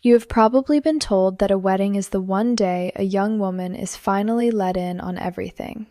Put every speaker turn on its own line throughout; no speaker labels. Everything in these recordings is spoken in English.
You have probably been told that a wedding is the one day a young woman is finally let in on everything.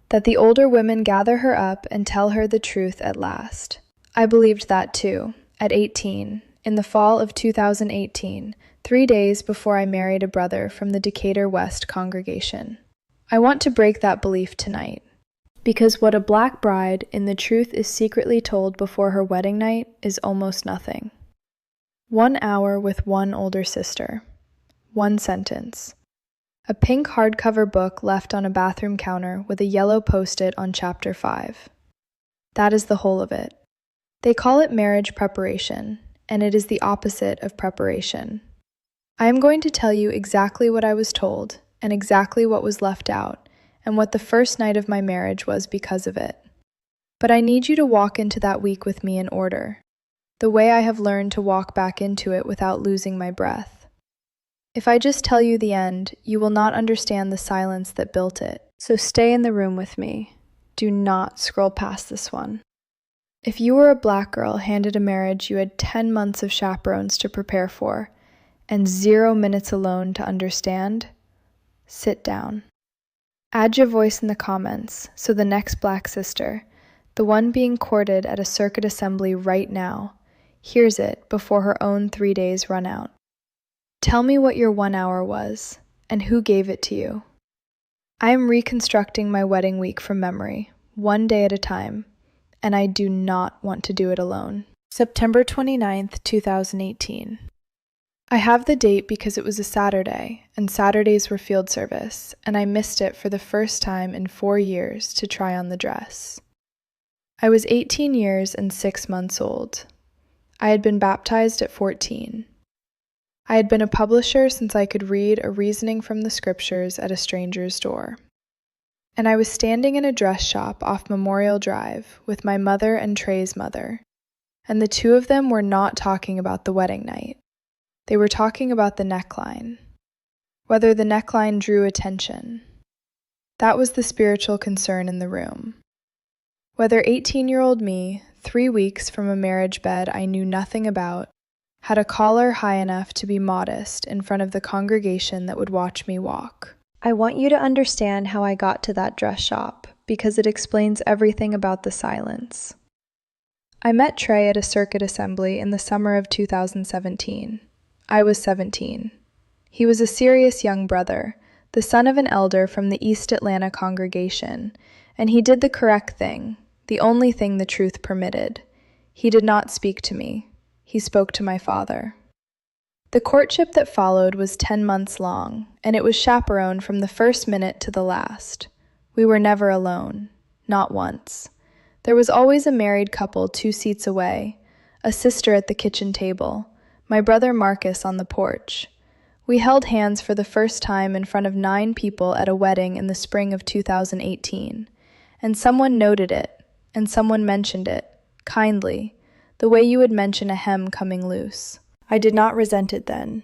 That the older women gather her up and tell her the truth at last. I believed that too, at 18, in the fall of 2018, 3 days before I married a brother from the Decatur West congregation. I want to break that belief tonight, because what a black bride in the truth is secretly told before her wedding night is almost nothing. 1 hour with one older sister. 1 sentence. A pink hardcover book left on a bathroom counter with a yellow post-it on chapter 5. That is the whole of it. They call it marriage preparation, and it is the opposite of preparation. I am going to tell you exactly what I was told, and exactly what was left out, and what the first night of my marriage was because of it. But I need you to walk into that week with me in order, the way I have learned to walk back into it without losing my breath. If I just tell you the end, you will not understand the silence that built it. So stay in the room with me. Do not scroll past this one. If you were a black girl handed a marriage you had 10 months of chaperones to prepare for, and 0 minutes alone to understand, sit down. Add your voice in the comments so the next black sister, the one being courted at a circuit assembly right now, hears it before her own 3 days run out. Tell me what your 1 hour was, and who gave it to you. I am reconstructing my wedding week from memory, 1 day at a time, and I do not want to do it alone. September 29th, 2018. I have the date because it was a Saturday, and Saturdays were field service, and I missed it for the first time in 4 years to try on the dress. I was 18 years and 6 months old. I had been baptized at 14. I had been a publisher since I could read a reasoning from the scriptures at a stranger's door. And I was standing in a dress shop off Memorial Drive with my mother and Trey's mother, and the two of them were not talking about the wedding night. They were talking about the neckline, whether the neckline drew attention. That was the spiritual concern in the room. Whether 18-year-old me, 3 weeks from a marriage bed I knew nothing about, had a collar high enough to be modest in front of the congregation that would watch me walk. I want you to understand how I got to that dress shop, because it explains everything about the silence. I met Trey at a circuit assembly in the summer of 2017. I was 17. He was a serious young brother, the son of an elder from the East Atlanta congregation, and he did the correct thing, the only thing the truth permitted. He did not speak to me. He spoke to my father. The courtship that followed was 10 months long, and it was chaperoned from the first minute to the last. We were never alone, not once. There was always a married couple 2 seats away, a sister at the kitchen table, my brother Marcus on the porch. We held hands for the first time in front of 9 people at a wedding in the spring of 2018, and someone noted it, and someone mentioned it, kindly, the way you would mention a hem coming loose. I did not resent it then.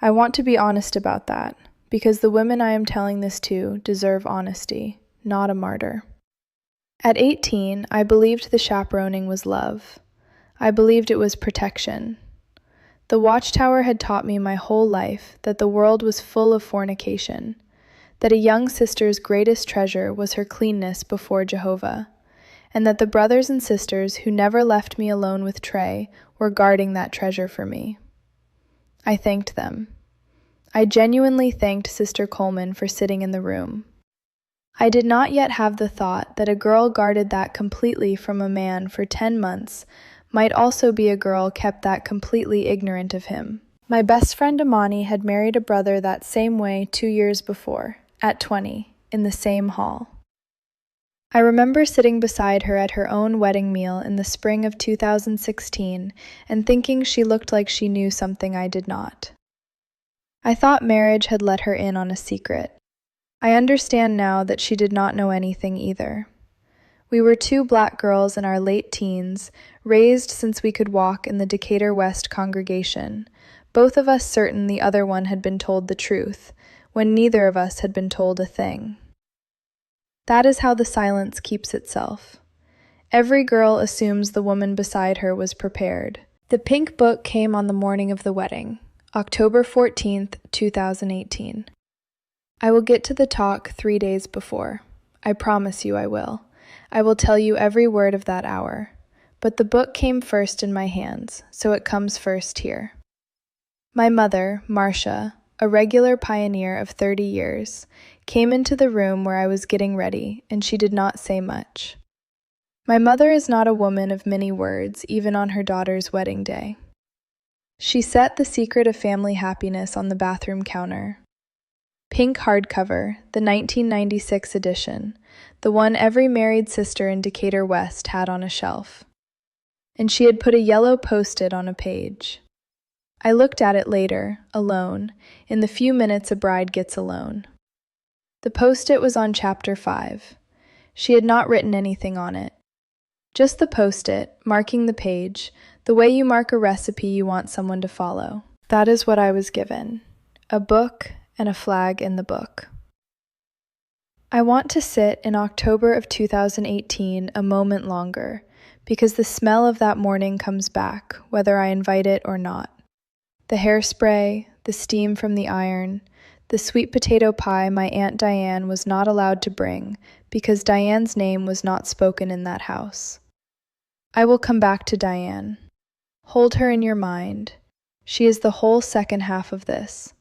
I want to be honest about that, because the women I am telling this to deserve honesty, not a martyr. At 18, I believed the chaperoning was love. I believed it was protection. The Watchtower had taught me my whole life that the world was full of fornication, that a young sister's greatest treasure was her cleanness before Jehovah, and that the brothers and sisters who never left me alone with Trey were guarding that treasure for me. I thanked them. I genuinely thanked Sister Coleman for sitting in the room. I did not yet have the thought that a girl guarded that completely from a man for 10 months might also be a girl kept that completely ignorant of him. My best friend Amani had married a brother that same way 2 years before, at 20, in the same hall. I remember sitting beside her at her own wedding meal in the spring of 2016 and thinking she looked like she knew something I did not. I thought marriage had let her in on a secret. I understand now that she did not know anything either. We were 2 black girls in our late teens, raised since we could walk in the Decatur West congregation, both of us certain the other one had been told the truth, when neither of us had been told a thing. That is how the silence keeps itself. Every girl assumes the woman beside her was prepared. The pink book came on the morning of the wedding. October 14th, 2018. I will get to the talk 3 days before. I promise you I will. I will tell you every word of that hour. But the book came first in my hands, so it comes first here. My mother, Marcia, a regular pioneer of 30 years, came into the room where I was getting ready, and she did not say much. My mother is not a woman of many words, even on her daughter's wedding day. She set The Secret of Family Happiness on the bathroom counter. Pink hardcover, the 1996 edition, the one every married sister in Decatur West had on a shelf. And she had put a yellow post-it on a page. I looked at it later, alone, in the few minutes a bride gets alone. The post-it was on chapter 5. She had not written anything on it. Just the post-it, marking the page, the way you mark a recipe you want someone to follow. That is what I was given. A book and a flag in the book. I want to sit in October of 2018 a moment longer, because the smell of that morning comes back, whether I invite it or not. The hairspray, the steam from the iron, the sweet potato pie my Aunt Diane was not allowed to bring, because Diane's name was not spoken in that house. I will come back to Diane. Hold her in your mind. She is the whole second half of this.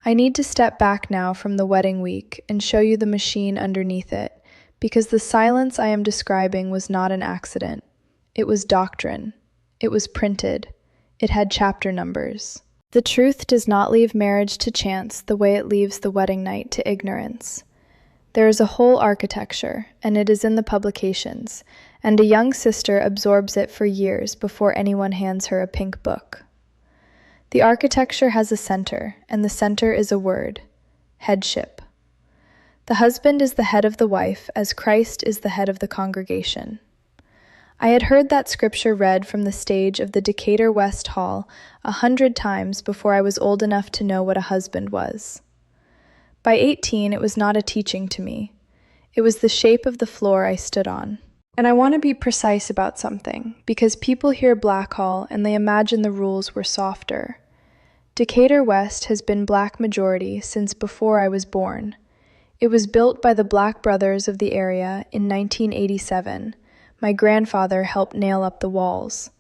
I need to step back now from the wedding week and show you the machine underneath it, because the silence I am describing was not an accident. It was doctrine. It was printed. It had chapter numbers. The truth does not leave marriage to chance the way it leaves the wedding night to ignorance. There is a whole architecture, and it is in the publications, and a young sister absorbs it for years before anyone hands her a pink book. The architecture has a center, and the center is a word: headship. The husband is the head of the wife, as Christ is the head of the congregation. I had heard that scripture read from the stage of the Decatur West Hall 100 times before I was old enough to know what a husband was. By 18, it was not a teaching to me. It was the shape of the floor I stood on. And I want to be precise about something, because people hear Black Hall and they imagine the rules were softer. Decatur West has been black majority since before I was born. It was built by the Black brothers of the area in 1987. My grandfather helped nail up the walls.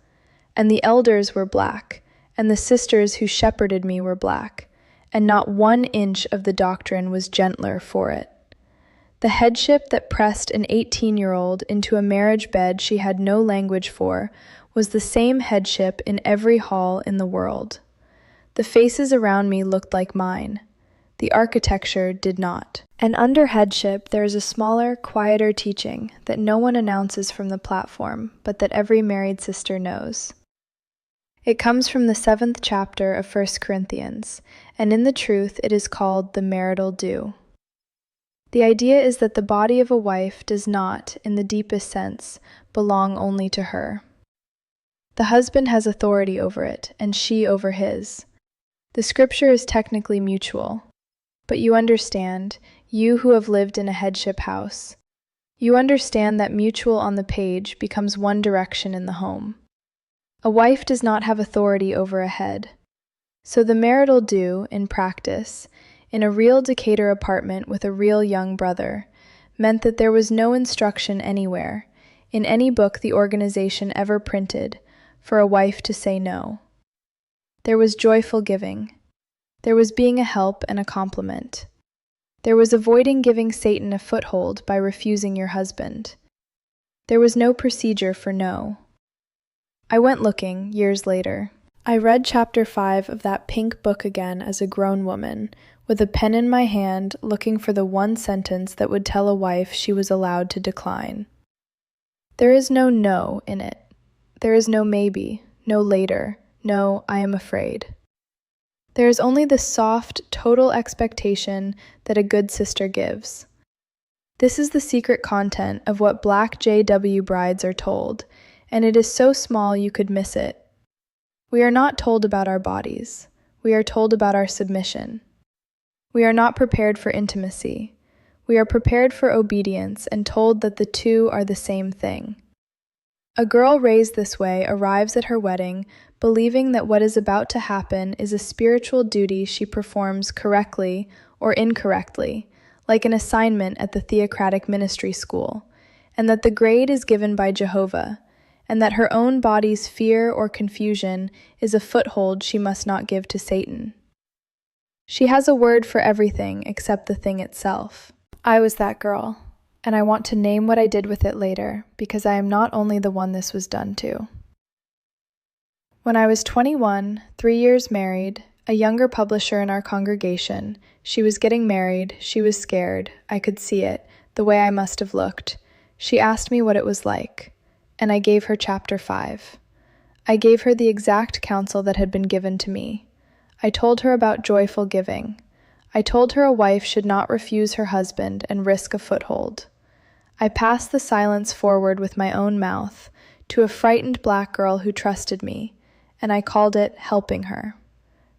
And the elders were black, and the sisters who shepherded me were black, and not 1 inch of the doctrine was gentler for it. The headship that pressed an 18-year-old into a marriage bed she had no language for was the same headship in every hall in the world. The faces around me looked like mine. The architecture did not. And under headship there is a smaller, quieter teaching that no one announces from the platform, but that every married sister knows. It comes from the 7th chapter of 1 Corinthians, and in the truth it is called the marital due. The idea is that the body of a wife does not, in the deepest sense, belong only to her. The husband has authority over it, and she over his. The scripture is technically mutual. But you understand, you who have lived in a headship house, you understand that mutual on the page becomes one direction in the home. A wife does not have authority over a head. So the marital due, in practice, in a real Decatur apartment with a real young brother, meant that there was no instruction anywhere, in any book the organization ever printed, for a wife to say no. There was joyful giving. There was being a help and a compliment. There was avoiding giving Satan a foothold by refusing your husband. There was no procedure for no. I went looking, years later. I read chapter 5 of that pink book again as a grown woman, with a pen in my hand, looking for the one sentence that would tell a wife she was allowed to decline. There is no no in it. There is no maybe, no later, no I am afraid. There is only the soft, total expectation that a good sister gives. This is the secret content of what Black JW brides are told, and it is so small you could miss it. We are not told about our bodies. We are told about our submission. We are not prepared for intimacy. We are prepared for obedience and told that the two are the same thing. A girl raised this way arrives at her wedding believing that what is about to happen is a spiritual duty she performs correctly or incorrectly, like an assignment at the theocratic ministry school, and that the grade is given by Jehovah, and that her own body's fear or confusion is a foothold she must not give to Satan. She has a word for everything except the thing itself. I was that girl, and I want to name what I did with it later, because I am not only the one this was done to. When I was 21, 3 years married, a younger publisher in our congregation, she was getting married, she was scared, I could see it, the way I must have looked. She asked me what it was like, and I gave her chapter 5. I gave her the exact counsel that had been given to me. I told her about joyful giving. I told her a wife should not refuse her husband and risk a foothold. I passed the silence forward with my own mouth to a frightened black girl who trusted me, and I called it helping her.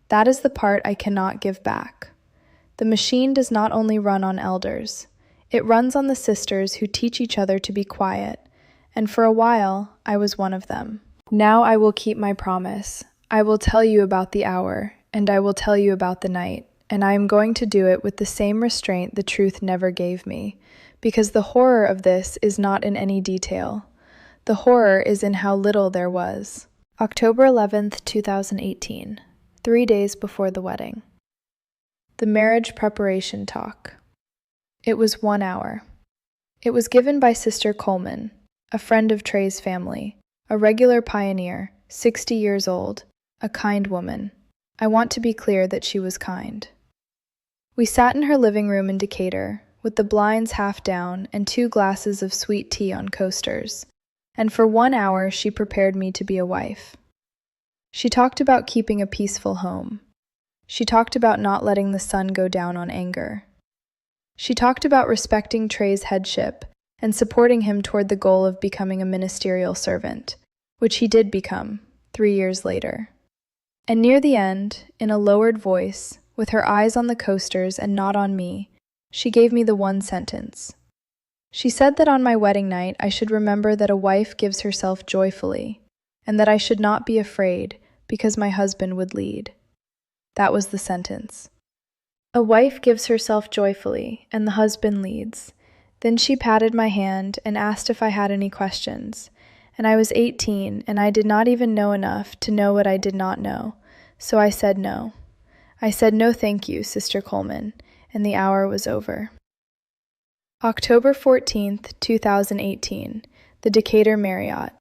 That is the part I cannot give back. The machine does not only run on elders. It runs on the sisters who teach each other to be quiet, and for a while I was one of them. Now I will keep my promise. I will tell you about the hour, and I will tell you about the night, and I am going to do it with the same restraint the truth never gave me, because the horror of this is not in any detail. The horror is in how little there was. October 11th, 2018, 3 days before the wedding. The marriage preparation talk. It was 1 hour. It was given by Sister Coleman, a friend of Trey's family, a regular pioneer, 60 years old, a kind woman. I want to be clear that she was kind. We sat in her living room in Decatur, with the blinds half down and 2 glasses of sweet tea on coasters, and for 1 hour she prepared me to be a wife. She talked about keeping a peaceful home. She talked about not letting the sun go down on anger. She talked about respecting Trey's headship and supporting him toward the goal of becoming a ministerial servant, which he did become 3 years later. And near the end, in a lowered voice, with her eyes on the coasters and not on me, she gave me the one sentence. She said that on my wedding night I should remember that a wife gives herself joyfully, and that I should not be afraid, because my husband would lead. That was the sentence. A wife gives herself joyfully, and the husband leads. Then she patted my hand and asked if I had any questions, and I was 18, and I did not even know enough to know what I did not know, so I said no. I said no thank you, Sister Coleman, and the hour was over. October 14th, 2018, the Decatur Marriott.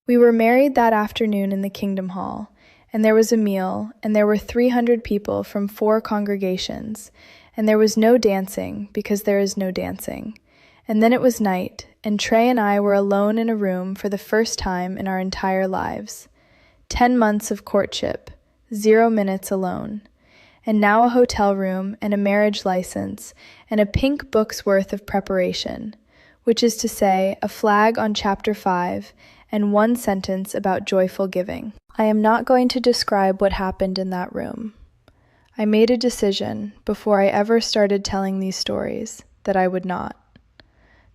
We were married that afternoon in the Kingdom Hall, and there was a meal, and there were 300 people from 4 congregations, and there was no dancing, because there is no dancing. And then it was night, and Trey and I were alone in a room for the first time in our entire lives. 10 months of courtship, 0 minutes alone. And now a hotel room and a marriage license and a pink book's worth of preparation, which is to say, a flag on chapter 5 and 1 sentence about joyful giving. I am not going to describe what happened in that room. I made a decision, before I ever started telling these stories, that I would not.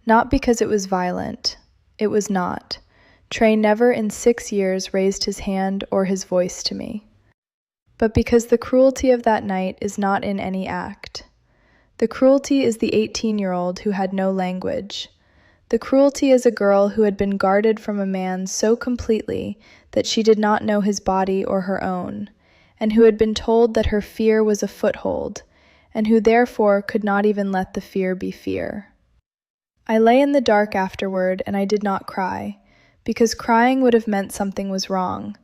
Not because it was violent. It was not. Trey never in 6 years raised his hand or his voice to me. But because the cruelty of that night is not in any act. The cruelty is the 18-year-old who had no language. The cruelty is a girl who had been guarded from a man so completely that she did not know his body or her own, and who had been told that her fear was a foothold, and who therefore could not even let the fear be fear. I lay in the dark afterward, and I did not cry, because crying would have meant something was wrong,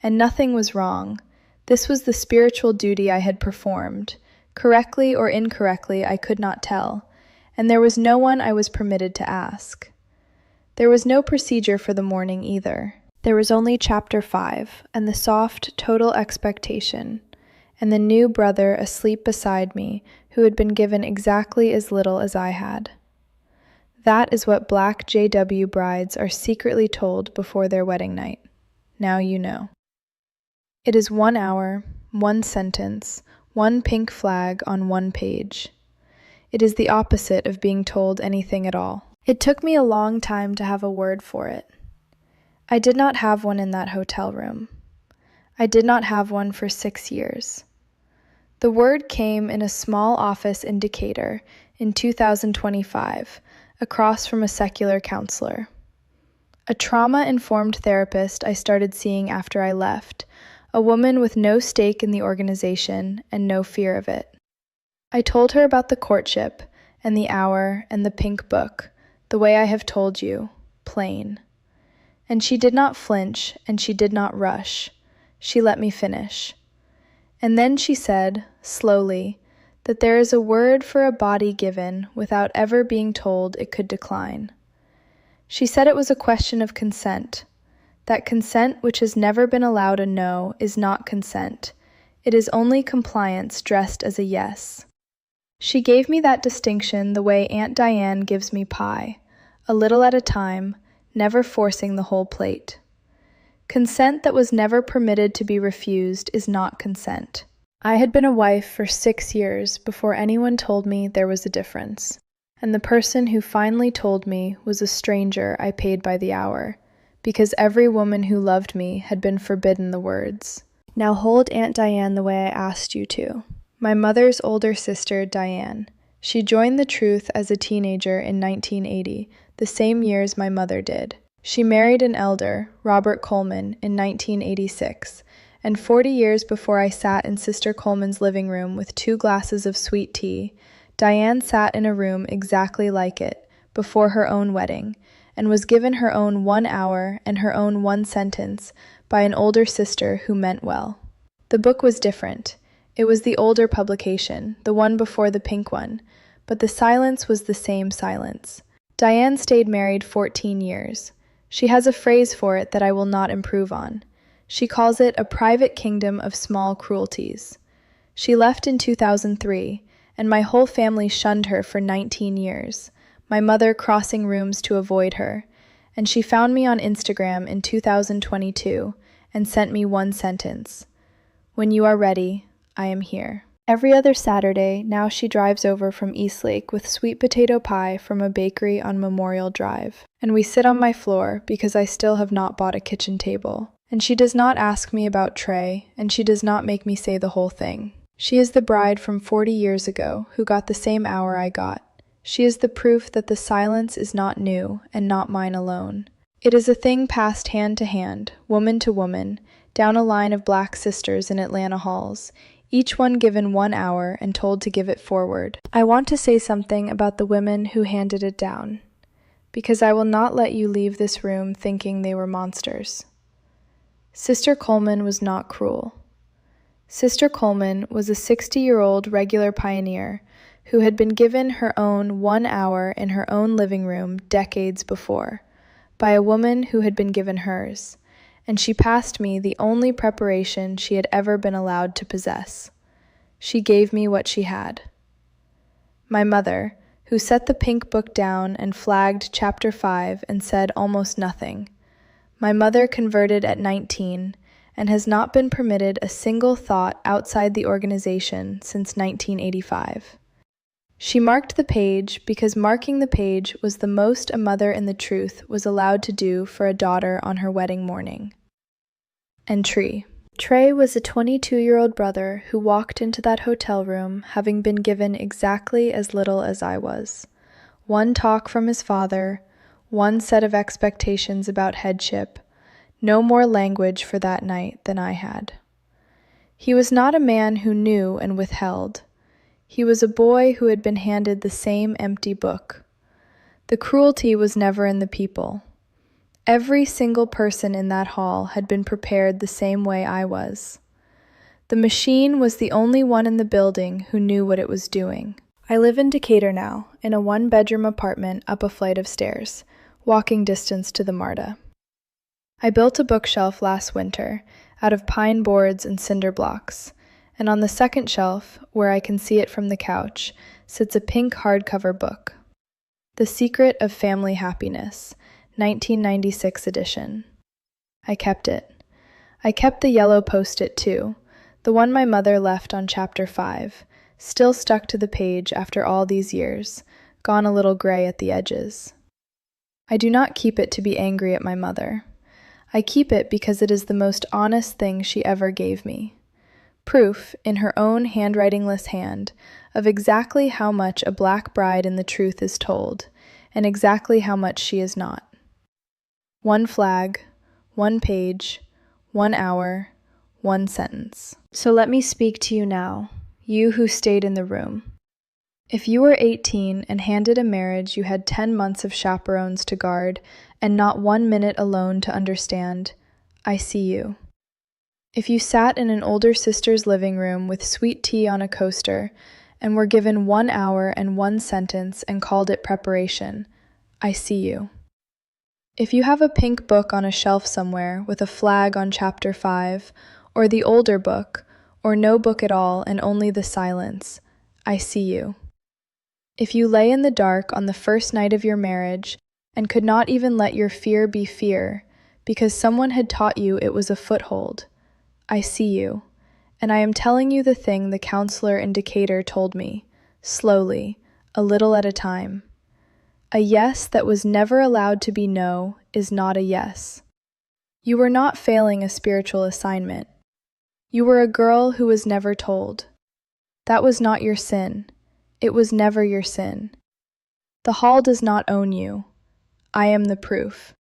and nothing was wrong. This was the spiritual duty I had performed. Correctly or incorrectly, I could not tell, and there was no one I was permitted to ask. There was no procedure for the morning either. There was only chapter 5, and the soft, total expectation, and the new brother asleep beside me who had been given exactly as little as I had. That is what black JW brides are secretly told before their wedding night. Now you know. It is 1 hour, 1 sentence, 1 pink flag on 1 page. It is the opposite of being told anything at all. It took me a long time to have a word for it. I did not have one in that hotel room. I did not have one for 6 years. The word came in a small office in Decatur in 2025, across from a secular counselor. A trauma-informed therapist I started seeing after I left, a woman with no stake in the organization and no fear of it. I told her about the courtship and the hour and the pink book, the way I have told you, plain. And she did not flinch and she did not rush. She let me finish. And then she said, slowly, that there is a word for a body given without ever being told it could decline. She said it was a question of consent, that consent which has never been allowed a no is not consent. It is only compliance dressed as a yes. She gave me that distinction the way Aunt Diane gives me pie, a little at a time, never forcing the whole plate. Consent that was never permitted to be refused is not consent. I had been a wife for 6 years before anyone told me there was a difference, and the person who finally told me was a stranger I paid by the hour, because every woman who loved me had been forbidden the words. Now hold Aunt Diane the way I asked you to. My mother's older sister, Diane. She joined the truth as a teenager in 1980, the same year as my mother did. She married an elder, Robert Coleman, in 1986, and 40 years before I sat in Sister Coleman's living room with 2 glasses of sweet tea, Diane sat in a room exactly like it, before her own wedding, and was given her own 1 hour and her own 1 sentence by an older sister who meant well. The book was different. It was the older publication, the one before the pink one, but the silence was the same silence. Diane stayed married 14 years. She has a phrase for it that I will not improve on. She calls it a private kingdom of small cruelties. She left in 2003, and my whole family shunned her for 19 years, my mother crossing rooms to avoid her, and she found me on Instagram in 2022 and sent me 1 sentence. When you are ready, I am here. Every other Saturday, now she drives over from Eastlake with sweet potato pie from a bakery on Memorial Drive, and we sit on my floor because I still have not bought a kitchen table. And she does not ask me about Trey, and she does not make me say the whole thing. She is the bride from 40 years ago who got the same hour I got. She is the proof that the silence is not new and not mine alone. It is a thing passed hand to hand, woman to woman, down a line of black sisters in Atlanta halls, each one given 1 hour and told to give it forward. I want to say something about the women who handed it down, because I will not let you leave this room thinking they were monsters. Sister Coleman was not cruel. Sister Coleman was a 60-year-old regular pioneer who had been given her own 1 hour in her own living room decades before, by a woman who had been given hers, and she passed me the only preparation she had ever been allowed to possess. She gave me what she had. My mother, who set the pink book down and flagged chapter 5 and said almost nothing. My mother converted at 19 and has not been permitted a single thought outside the organization since 1985. She marked the page because marking the page was the most a mother in the truth was allowed to do for a daughter on her wedding morning. And Trey was a 22-year-old brother who walked into that hotel room having been given exactly as little as I was. 1 talk from his father, 1 set of expectations about headship, no more language for that night than I had. He was not a man who knew and withheld. He was a boy who had been handed the same empty book. The cruelty was never in the people. Every single person in that hall had been prepared the same way I was. The machine was the only one in the building who knew what it was doing. I live in Decatur now, in a 1-bedroom apartment up a flight of stairs, walking distance to the MARTA. I built a bookshelf last winter, out of pine boards and cinder blocks, and on the second shelf, where I can see it from the couch, sits a pink hardcover book. The Secret of Family Happiness, 1996 edition. I kept it. I kept the yellow post-it too, the one my mother left on chapter 5, still stuck to the page after all these years, gone a little gray at the edges. I do not keep it to be angry at my mother. I keep it because it is the most honest thing she ever gave me. Proof, in her own handwritingless hand, of exactly how much a black bride in the truth is told, and exactly how much she is not. 1 flag, 1 page, 1 hour, 1 sentence. So let me speak to you now, you who stayed in the room. If you were 18 and handed a marriage you had 10 months of chaperones to guard and not 1 minute alone to understand, I see you. If you sat in an older sister's living room with sweet tea on a coaster and were given 1 hour and 1 sentence and called it preparation, I see you. If you have a pink book on a shelf somewhere with a flag on chapter 5, or the older book, or no book at all and only the silence, I see you. If you lay in the dark on the first night of your marriage and could not even let your fear be fear because someone had taught you it was a foothold, I see you, and I am telling you the thing the counselor in Decatur told me, slowly, a little at a time. A yes that was never allowed to be no is not a yes. You were not failing a spiritual assignment. You were a girl who was never told. That was not your sin. It was never your sin. The hall does not own you. I am the proof.